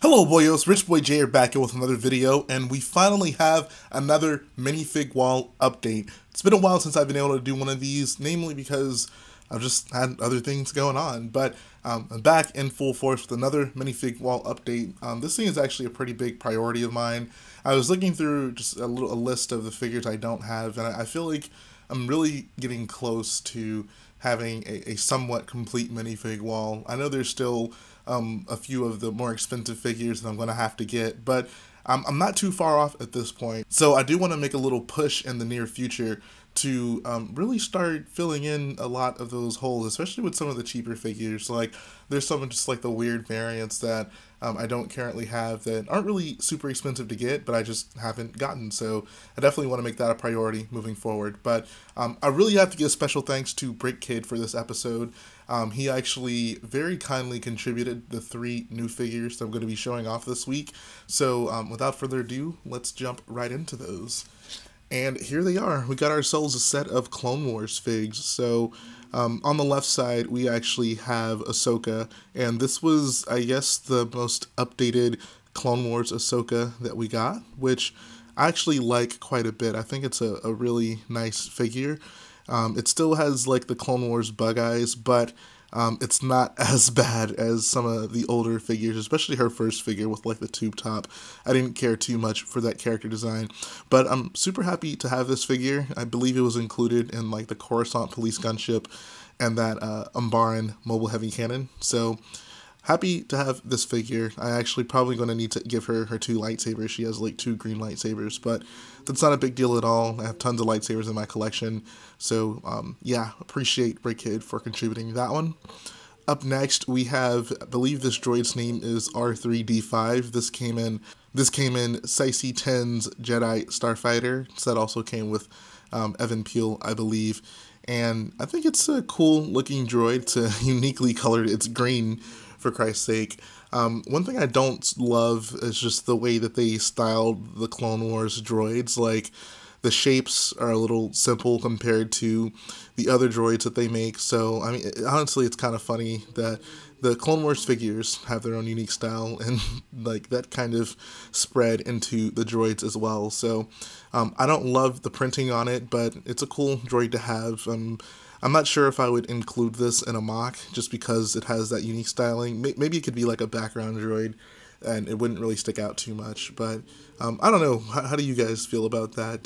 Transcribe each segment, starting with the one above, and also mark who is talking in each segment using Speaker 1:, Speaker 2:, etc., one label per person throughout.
Speaker 1: Hello boyos, Rich Boy J here back here with another video, and we finally have another minifig wall update. It's been a while since I've been able to do one of these, namely because I've just had other things going on, but I'm back in full force with another minifig wall update. This thing is actually a pretty big priority of mine. I was looking through just a list of the figures I don't have, and I feel like I'm really getting close to having a somewhat complete minifig wall. I know there's still a few of the more expensive figures that I'm going to have to get, but I'm not too far off at this point. So I do want to make a little push in the near future to really start filling in a lot of those holes, especially with some of the cheaper figures. Like there's some just like the weird variants that I don't currently have that aren't really super expensive to get, but I just haven't gotten. So I definitely want to make that a priority moving forward. But I really have to give special thanks to BrickKid for this episode. He actually very kindly contributed the 3 new figures that I'm going to be showing off this week. So without further ado, let's jump right into those. And here they are. We got ourselves a set of Clone Wars figs. So on the left side, we actually have Ahsoka. And this was, I guess, the most updated Clone Wars Ahsoka that we got, which I actually like quite a bit. I think it's a really nice figure. It still has like the Clone Wars bug eyes, but it's not as bad as some of the older figures, especially her first figure with like the tube top. I didn't care too much for that character design, but I'm super happy to have this figure. I believe it was included in like the Coruscant police gunship and that Umbaran mobile heavy cannon. So happy to have this figure. I actually probably going to need to give her 2 lightsabers. She has like 2 green lightsabers, but that's not a big deal at all. I have tons of lightsabers in my collection. So yeah, appreciate BrickKid for contributing that one. Up next, we have, I believe this droid's name is R3D5. This came in Sicey 10's Jedi Starfighter. So that also came with Evan Peel, I believe. And I think it's a cool looking droid. It's uniquely colored. It's green, for Christ's sake. One thing I don't love is just the way that they styled the Clone Wars droids. Like, the shapes are a little simple compared to the other droids that they make. So, I mean, honestly, it's kind of funny that the Clone Wars figures have their own unique style, and like that kind of spread into the droids as well. So, I don't love the printing on it, but it's a cool droid to have. I'm not sure if I would include this in a mock just because it has that unique styling. Maybe it could be like a background droid and it wouldn't really stick out too much. But I don't know. How do you guys feel about that?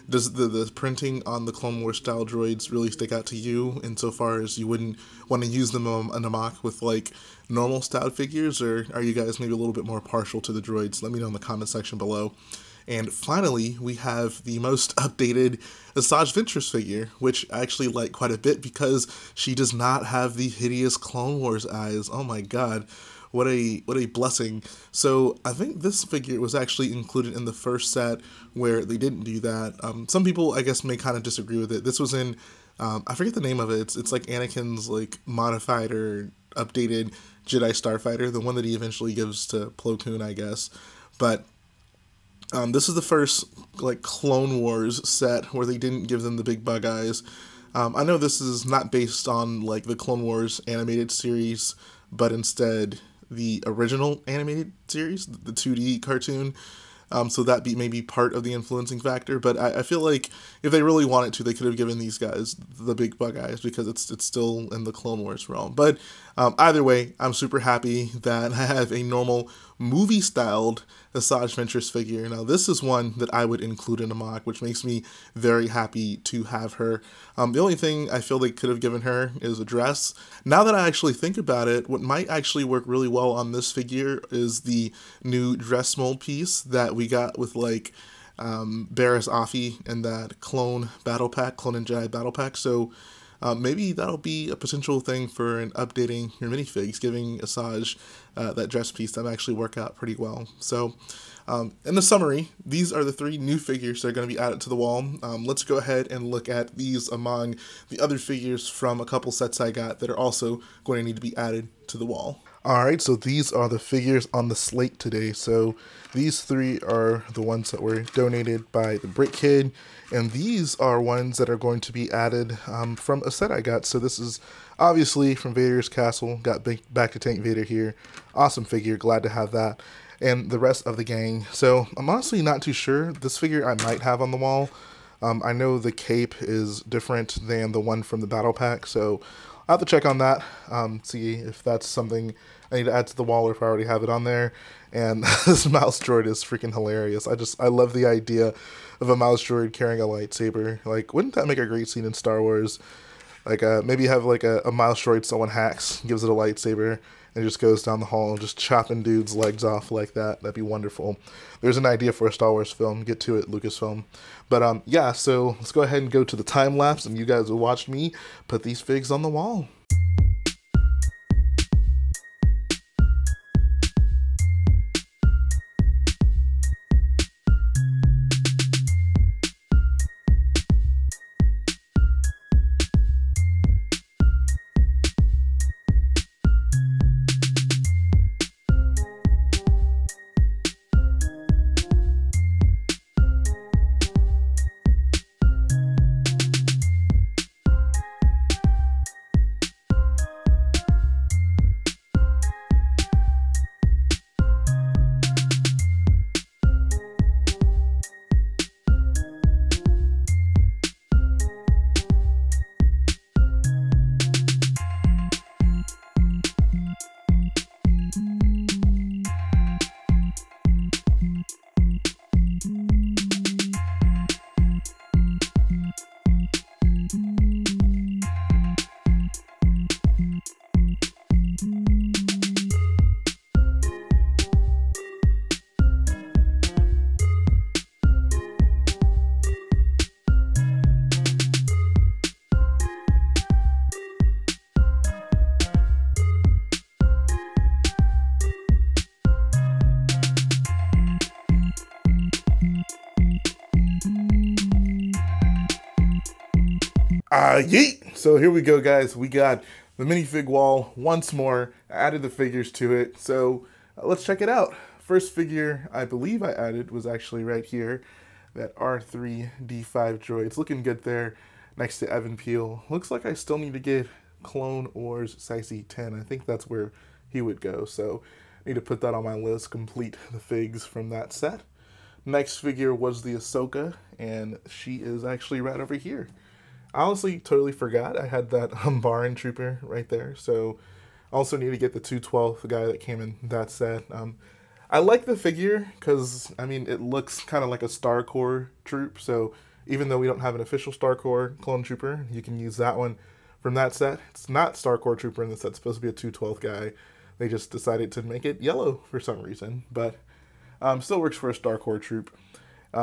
Speaker 1: Does the printing on the Clone Wars style droids really stick out to you insofar as you wouldn't want to use them in a mock with like normal styled figures? Or are you guys maybe a little bit more partial to the droids? Let me know in the comment section below. And finally, we have the most updated Asajj Ventress figure, which I actually like quite a bit because she does not have the hideous Clone Wars eyes. Oh my god, what a blessing. So I think this figure was actually included in the first set where they didn't do that. Some people, I guess, may kind of disagree with it. This was in, I forget the name of it. It's like Anakin's like modified or updated Jedi Starfighter, the one that he eventually gives to Plo Koon, I guess. But this is the first like Clone Wars set where they didn't give them the big bug eyes. I know this is not based on like the Clone Wars animated series, but instead the original animated series, the 2D cartoon. So that may be part of the influencing factor, but I feel like if they really wanted to, they could have given these guys the big bug eyes because it's still in the Clone Wars realm. But either way, I'm super happy that I have a normal movie-styled Asajj Ventress figure. Now, this is one that I would include in a mock, which makes me very happy to have her. The only thing I feel they could have given her is a dress. Now that I actually think about it, what might actually work really well on this figure is the new dress mold piece that we got with like Barriss Offee and that Clone Battle Pack, Clone and Jedi Battle Pack. So maybe that'll be a potential thing for an updating your minifigs, giving Asajj that dress piece that actually work out pretty well. So In the summary, these are the 3 new figures that are going to be added to the wall. Let's go ahead and look at these among the other figures from a couple sets I got that are also going to need to be added to the wall. Alright, so these are the figures on the slate today. So these 3 are the ones that were donated by the BrickKid, and these are ones that are going to be added from a set I got. So this is obviously from Vader's Castle. Got Back to Tank Vader here. Awesome figure, glad to have that. And the rest of the gang. So I'm honestly not too sure. This figure I might have on the wall. I know the cape is different than the one from the battle pack, so I'll have to check on that, see if that's something I need to add to the wall or if I already have it on there. And this mouse droid is freaking hilarious. I love the idea of a mouse droid carrying a lightsaber. Like, wouldn't that make a great scene in Star Wars? Like, maybe have like a mouse droid someone hacks, gives it a lightsaber, and just goes down the hall just chopping dudes' legs off like that. That'd be wonderful. There's an idea for a Star Wars film. Get to it, Lucasfilm. But yeah, so let's go ahead and go to the time lapse, and you guys will watch me put these figs on the wall. Yeet! So here we go, guys. We got the minifig wall once more. I added the figures to it. So let's check it out. First figure I believe I added was actually right here. That R3-D5 droid. It's looking good there next to Evan Peel. Looks like I still need to get Clone Wars Sicey 10. I think that's where he would go. So I need to put that on my list, complete the figs from that set. Next figure was the Ahsoka, and she is actually right over here. I honestly totally forgot I had that Baron Trooper right there, so I also need to get the 212, the guy that came in that set. I like the figure because, I mean, it looks kind of like a Star Corps troop, so even though we don't have an official Star Corps clone trooper, you can use that one from that set. It's not Star Corps trooper in the set, it's supposed to be a 212 guy. They just decided to make it yellow for some reason, but still works for a Star Corps troop.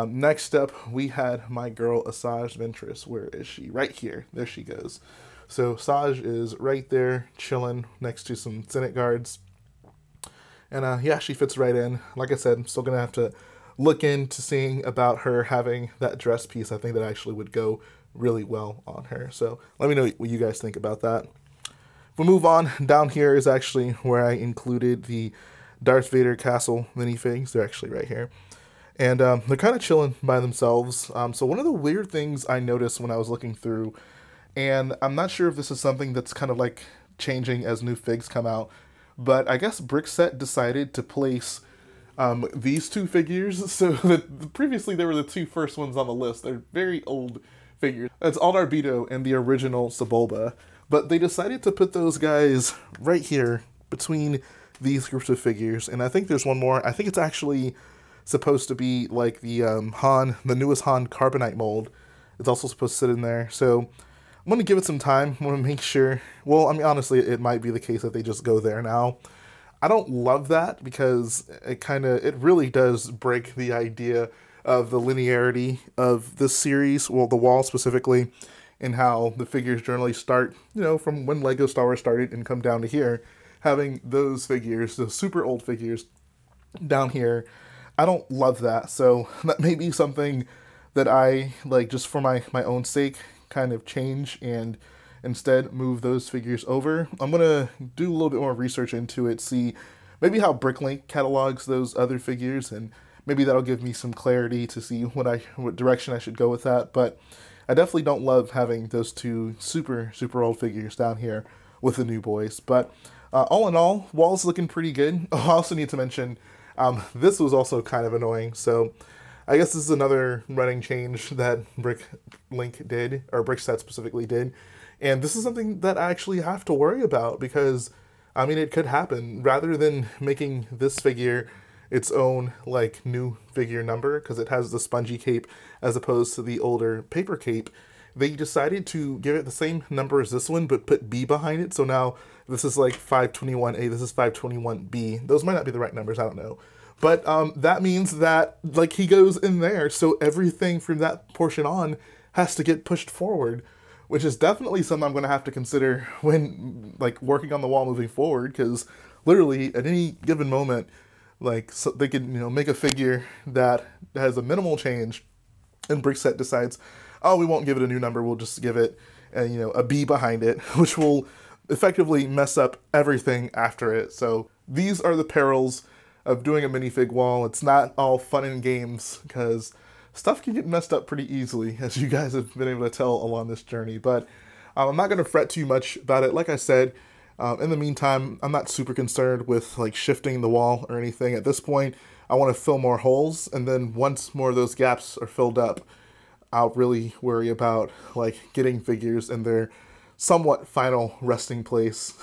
Speaker 1: Next up, we had my girl Asajj Ventress. Where is she? Right here. There she goes. So Asajj is right there, chilling next to some Senate guards. And yeah, she fits right in. Like I said, I'm still going to have to look into seeing about her having that dress piece. I think that actually would go really well on her. So let me know what you guys think about that. If we move on, down here is actually where I included the Darth Vader Castle minifigs. They're actually right here. And they're kind of chilling by themselves. So one of the weird things I noticed when I was looking through, and I'm not sure if this is something that's kind of like changing as new figs come out, but I guess Brickset decided to place these 2 figures. So that previously there were the 2 first ones on the list. They're very old figures. It's Aldar Beto and the original Sebulba. But they decided to put those guys right here between these groups of figures. And I think there's one more. I think it's actually supposed to be like the the newest Han Carbonite mold. It's also supposed to sit in there. So I'm going to give it some time. I want to make sure. Well, I mean, honestly, it might be the case that they just go there now. I don't love that because it really does break the idea of the linearity of this series. Well, the wall specifically, and how the figures generally start, you know, from when Lego Star Wars started and come down to here. Having those figures, the super old figures down here, I don't love that. So that may be something that I, like, just for my own sake, kind of change and instead move those figures over. I'm going to do a little bit more research into it, see maybe how BrickLink catalogs those other figures, and maybe that'll give me some clarity to see what direction I should go with that. But I definitely don't love having those two super old figures down here with the new boys. But all in all, wall's looking pretty good. Oh, I also need to mention, this was also kind of annoying. So I guess this is another running change that BrickLink did, or BrickSet specifically did. And this is something that I actually have to worry about because, I mean, it could happen. Rather than making this figure its own, like, new figure number, because it has the spongy cape as opposed to the older paper cape, they decided to give it the same number as this one, but put B behind it. So now this is like 521A, this is 521B. Those might not be the right numbers, I don't know. But that means that, like, he goes in there, so everything from that portion on has to get pushed forward, which is definitely something I'm going to have to consider when, like, working on the wall moving forward, because literally at any given moment, like, so they could, you know, make a figure that has a minimal change, and BrickSet decides, oh, we won't give it a new number, we'll just give it, you know, a B behind it, which will effectively mess up everything after it. So these are the perils of doing a minifig wall. It's not all fun and games, because stuff can get messed up pretty easily, as you guys have been able to tell along this journey. But I'm not going to fret too much about it. Like I said, in the meantime, I'm not super concerned with, like, shifting the wall or anything. At this point, I want to fill more holes, and then once more of those gaps are filled up, I'll really worry about, like, getting figures in their somewhat final resting place.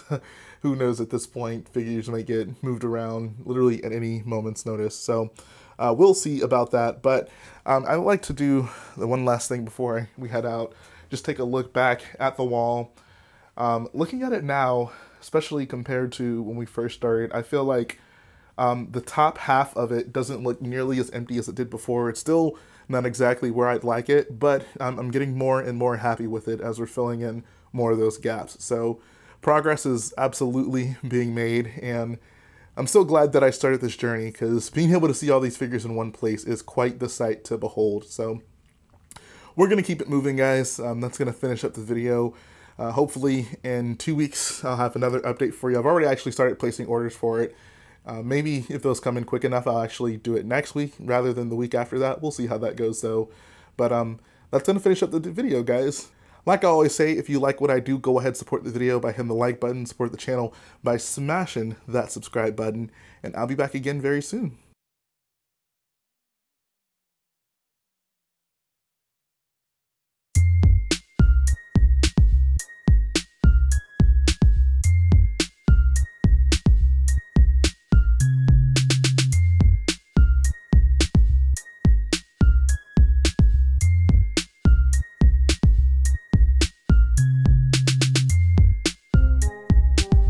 Speaker 1: Who knows at this point, figures might get moved around literally at any moment's notice. So we'll see about that. But I'd like to do the one last thing before we head out. Just take a look back at the wall. Looking at it now, especially compared to when we first started, I feel like the top half of it doesn't look nearly as empty as it did before. It's still not exactly where I'd like it, but I'm getting more and more happy with it as we're filling in more of those gaps. So progress is absolutely being made, and I'm so glad that I started this journey, because being able to see all these figures in one place is quite the sight to behold. So we're going to keep it moving, guys. That's going to finish up the video. Hopefully in 2 weeks, I'll have another update for you. I've already actually started placing orders for it. Maybe if those come in quick enough, I'll actually do it next week rather than the week after that. We'll see how that goes, though. But that's going to finish up the video, guys. Like I always say, if you like what I do, go ahead and support the video by hitting the like button, support the channel by smashing that subscribe button, and I'll be back again very soon.